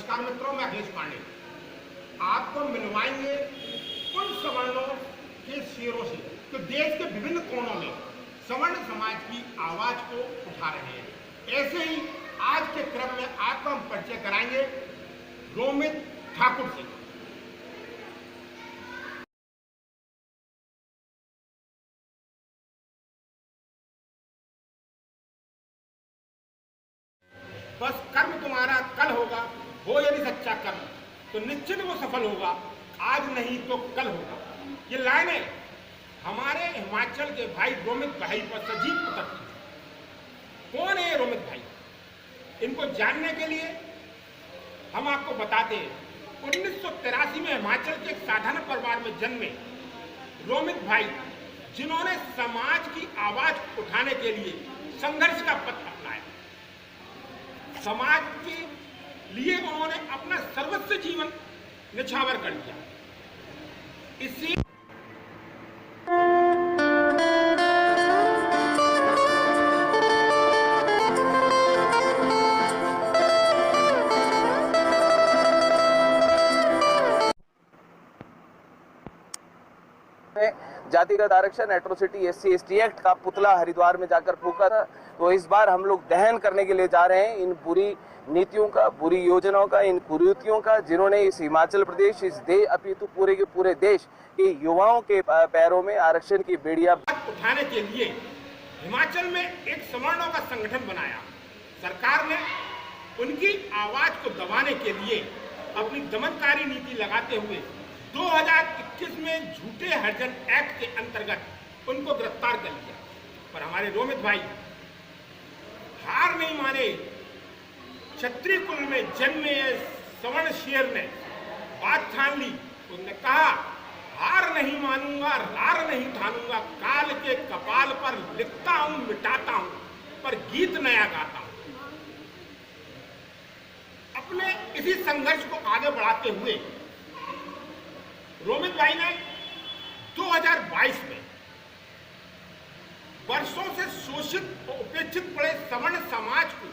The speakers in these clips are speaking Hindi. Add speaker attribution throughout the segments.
Speaker 1: नमस्कार मित्रों, मैं अखिलेश पांडे आपको मिलवाएंगे उन सवर्णों के शेरों से जो देश के विभिन्न कोनों में सवर्ण समाज की आवाज को उठा रहे हैं। ऐसे ही आज के क्रम में आपको हम परिचय कराएंगे रोमित ठाकुर से। बस कर्म तुम्हारा कल होगा, हो यदि सच्चा कर्म तो निश्चित वो सफल होगा, आज नहीं तो कल होगा। ये लाइनें हमारे हिमाचल के भाई रोमित भाई पर सजीव उतरती हैं। कौन है रोमित भाई? इनको जानने के लिए हम आपको बताते हैं 1983 में हिमाचल के एक साधारण परिवार में जन्मे रोमित भाई, जिन्होंने समाज की आवाज उठाने के लिए संघर्ष का पथ अपनाया। समाज के लिए उन्होंने अपना सर्वस्व जीवन निछावर कर दिया। इसी
Speaker 2: जातिगत आरक्षण एट्रोसिटी SC/ST एक्ट का पुतला हरिद्वार में जाकर फूका था। तो इस बार हम लोग दहन करने के लिए जा रहे हैं इन बुरी नीतियों का, बुरी योजनाओं का, इन कुरीतियों का, जिन्होंने इस हिमाचल प्रदेश, इस देश अपितु पूरे के पूरे देश के युवाओं के पैरों में आरक्षण की बेड़ियां
Speaker 1: उठाने के लिए हिमाचल में एक सवर्णों का संगठन बनाया। सरकार ने उनकी आवाज को दबाने के लिए अपनी दमनकारी नीति लगाते हुए 2021 में झूठे हरिजन एक्ट के अंतर्गत उनको गिरफ्तार कर लिया। पर हमारे रोमित भाई हार नहीं माने। क्षत्रिय कुल में जन्मे सवर्ण शेर ने बात ठान ली। उन्होंने कहा, हार नहीं मानूंगा, रार नहीं ठानूंगा, काल के कपाल पर लिखता हूं, मिटाता हूं, पर गीत नया गाता हूं। अपने इसी संघर्ष को आगे बढ़ाते हुए रोमित भाई ने 2022 में वर्षों से शोषित और उपेक्षित पड़े सवर्ण समाज को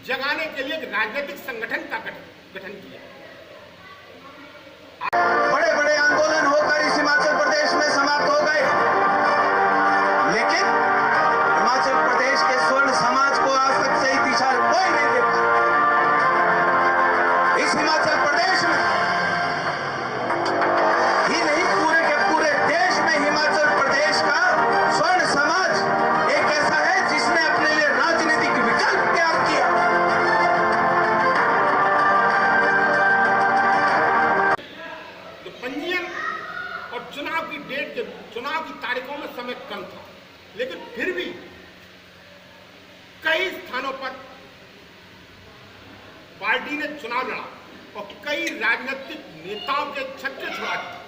Speaker 1: जगाने के लिए एक राजनीतिक संगठन का गठन किया।
Speaker 3: बड़े बड़े आंदोलन होकर इस हिमाचल प्रदेश में समाप्त हो गए, लेकिन हिमाचल प्रदेश के स्वर्ण समाज को आज तक सही दिशा कोई नहीं दे पाया। इस हिमाचल प्रदेश में ही नहीं, पूरे के पूरे देश में हिमाचल प्रदेश का स्वर्ण समाज एक ऐसा है जिसने अपने लिए राजनीतिक विकल्प तैयार किया।
Speaker 1: तो पंजीयन और चुनाव की डेट के चुनाव की तारीखों में समय कम था, लेकिन फिर भी कई स्थानों पर पार्टी ने चुनाव लड़ा और कई राजनीतिक नेताओं के छक्के छुड़ा दिए।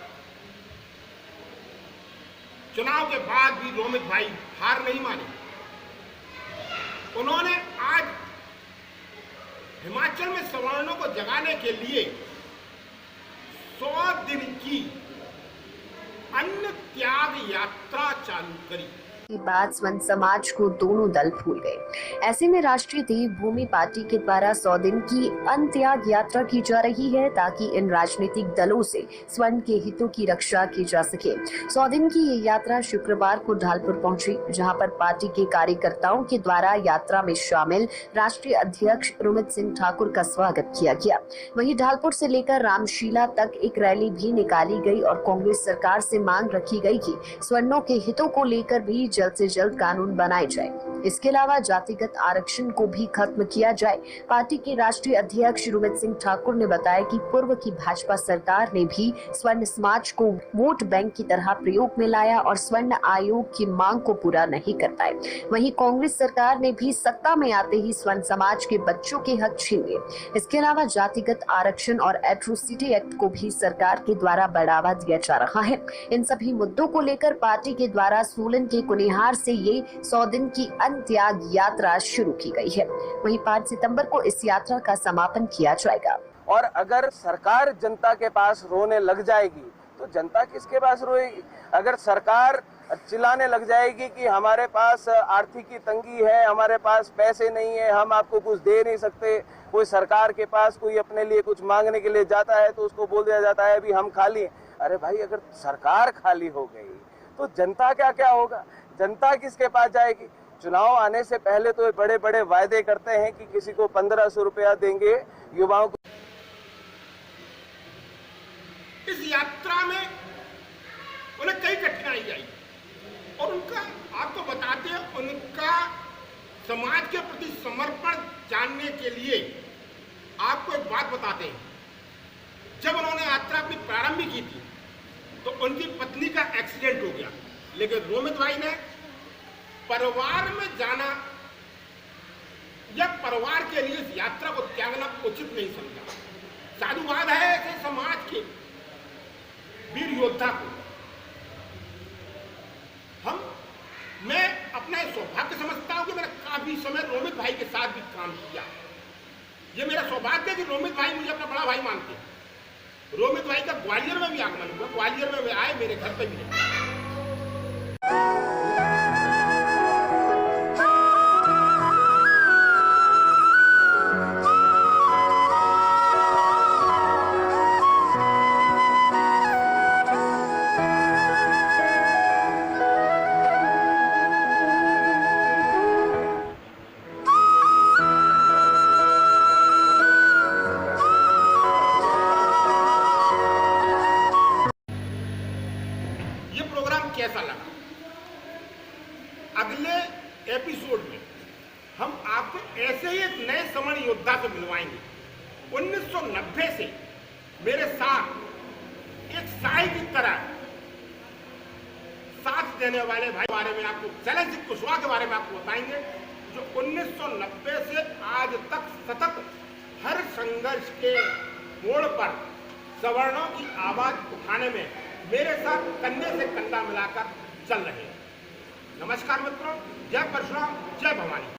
Speaker 1: चुनाव के बाद भी रोमित भाई हार नहीं माने। उन्होंने आज हिमाचल में सवर्णों को जगाने के लिए 100 दिन की अन्न त्याग यात्रा चालू करी।
Speaker 4: के बाद स्वर्ण समाज को दोनों दल भूल गए। ऐसे में राष्ट्रीय देवभूमि पार्टी के द्वारा 100 दिन की अन्न त्याग यात्रा की जा रही है, ताकि इन राजनीतिक दलों से स्वर्ण के हितों की रक्षा की जा सके। 100 दिन की ये यात्रा शुक्रवार को ढालपुर पहुंची, जहां पर पार्टी के कार्यकर्ताओं के द्वारा यात्रा में शामिल राष्ट्रीय अध्यक्ष रोमित सिंह ठाकुर का स्वागत किया गया। वहीं ढालपुर से लेकर रामशीला तक एक रैली भी निकाली गई और कांग्रेस सरकार से मांग रखी गई कि स्वर्णों के हितों को लेकर भी जल्द से जल्द कानून बनाए जाए। इसके अलावा जातिगत आरक्षण को भी खत्म किया जाए। पार्टी के राष्ट्रीय अध्यक्ष रोमित सिंह ठाकुर ने बताया कि पूर्व की भाजपा सरकार ने भी स्वर्ण समाज को वोट बैंक की तरह प्रयोग में लाया और स्वर्ण आयोग की मांग को पूरा नहीं कर पाए। वहीं कांग्रेस सरकार ने भी सत्ता में आते ही स्वर्ण समाज के बच्चों के हक छीन लिए। इसके अलावा जातिगत आरक्षण और एट्रोसिटी एक्ट को भी सरकार के द्वारा बढ़ावा दिया जा रहा है। इन सभी मुद्दों को लेकर पार्टी के द्वारा सोलन के कुनिहार से ये 100 दिन की अन्न त्याग यात्रा शुरू की गई है। वहीं 5 सितंबर को इस यात्रा का समापन किया जाएगा।
Speaker 2: और अगर सरकार जनता के पास रोने लग जाएगी तो जनता किसके पास रोएगी? अगर सरकार चिल्लाने लग जाएगी कि हमारे पास आर्थिक की तंगी है, हमारे पास पैसे नहीं है, हम आपको कुछ दे नहीं सकते, कोई सरकार के पास कोई अपने लिए कुछ मांगने के लिए जाता है तो उसको बोल दिया जाता है अभी हम खाली हैं। अरे भाई, अगर सरकार खाली हो गई तो जनता क्या क्या होगा? जनता किसके पास जाएगी? चुनाव आने से पहले तो बड़े बड़े वायदे करते हैं कि किसी को 1500 रुपया देंगे युवाओं को।
Speaker 1: इस यात्रा में उन्हें कई कठिनाई आई और उनका आपको बताते हैं, उनका समाज के प्रति समर्पण जानने के लिए आपको एक बात बताते हैं। जब उन्होंने यात्रा अपनी प्रारंभ की थी तो उनकी पत्नी का एक्सीडेंट हो गया, लेकिन रोमित भाई ने परिवार में जाना या परिवार के लिए इस यात्रा को त्यागना उचित नहीं समझा। साधुवाद है ऐसे समाज के वीर योद्धा को। मैं अपना सौभाग्य समझता हूं कि मैंने काफी समय रोमित भाई के साथ भी काम किया। ये मेरा सौभाग्य है कि रोमित भाई मुझे अपना बड़ा भाई मानते हैं। रोमित भाई का ग्वालियर में भी आगमन हुआ, ग्वालियर में वे आए, मेरे घर पे भी रहे। कैसा लगा? अगले एपिसोड में हम आपको ऐसे ही एक नए समण योद्धा से मिलवाएंगे। 1990 से मेरे साथ एक साई की तरह साथ देने वाले भाई बारे में आपको, चैलेंज कुशवाहा के बारे में आपको बताएंगे, जो 1990 से आज तक सतत हर संघर्ष के मोड़ पर सवर्णों की आवाज उठाने में मेरे साथ कंधे से कंधा मिलाकर चल रहे हैं। नमस्कार मित्रों, जय परशुराम, जय भवानी।